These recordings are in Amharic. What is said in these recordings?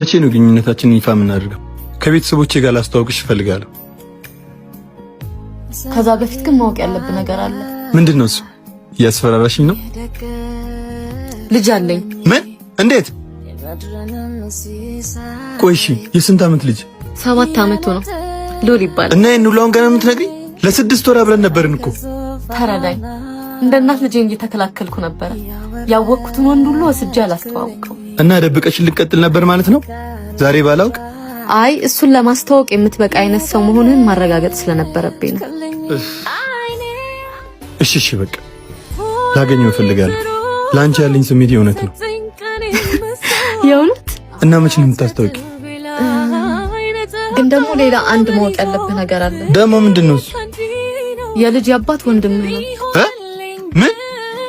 መቼ ነው ግንኙነታችንን ይፋ የምናደርገው? ከቤተሰቦቼ ጋር ላስተዋውቅሽ እፈልጋለሁ። ከዛ በፊት ግን ማወቅ ያለብን ነገር አለ። ምንድነው እሱ? እያስፈራራሽኝ ነው? ልጅ አለኝ። ምን? እንዴት? ቆይሺ የስንት ዓመት ልጅ? 7 ዓመቱ ነው። ሉል ይባላል። እና ይሄን ሁሉ አሁን ገና የምትነግሪኝ? ለ6 ወር አብረን ነበርን እኮ። ተረዳኝ። እንደ እናት ልጄ እንጂ ተከላከልኩ ነበር። ያወቅኩትን ወንድ ሁሉ ወስጄ አላስተዋውቀው እና ደብቀሽ ልቀጥል ነበር ማለት ነው? ዛሬ ባላውቅ? አይ እሱን ለማስተዋወቅ የምትበቃ አይነት ሰው መሆኑን ማረጋገጥ ስለነበረብኝ ነው። እሺ በቃ ላገኘው እፈልጋለሁ። ላንቺ ያለኝ ስሜት የእውነት ነው። የእውነት? እና መቼ ነው የምታስተዋውቂ? ግን ደግሞ ሌላ አንድ ማወቅ ያለብህ ነገር አለ። ደግሞ ምንድነው እሱ? የልጅ አባት ወንድም ነው። ምን?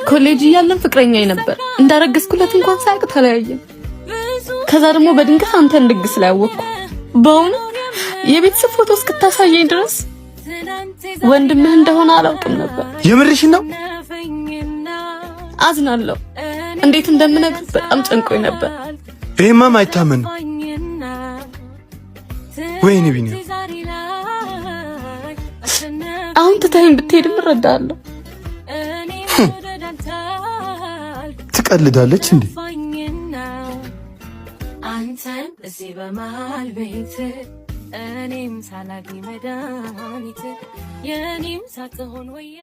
ኮሌጅ እያለን ፍቅረኛዬ ነበር። እንዳረገዝኩለት እንኳን ሳያውቅ ተለያየን። ከዛ ደግሞ በድንገት አንተን ድግስ ላይ አወቅኩ። በእውነት የቤተሰብ ፎቶ እስክታሳየኝ ድረስ ወንድምህ እንደሆነ አላውቅም ነበር። የምርሽን ነው? አዝናለሁ። እንዴት እንደምነግርህ በጣም ጨንቆኝ ነበር። ይሄማ ማይታመን ነው። ወይኔ ቢኒ፣ አሁን ትተኸኝ ብትሄድም እረዳለሁ። ትቀልዳለች እንዴ? አንተን እዚህ በመሃል ቤት እኔም ሳላገኝ መድኃኒት የኔም ሳትሆን ወይ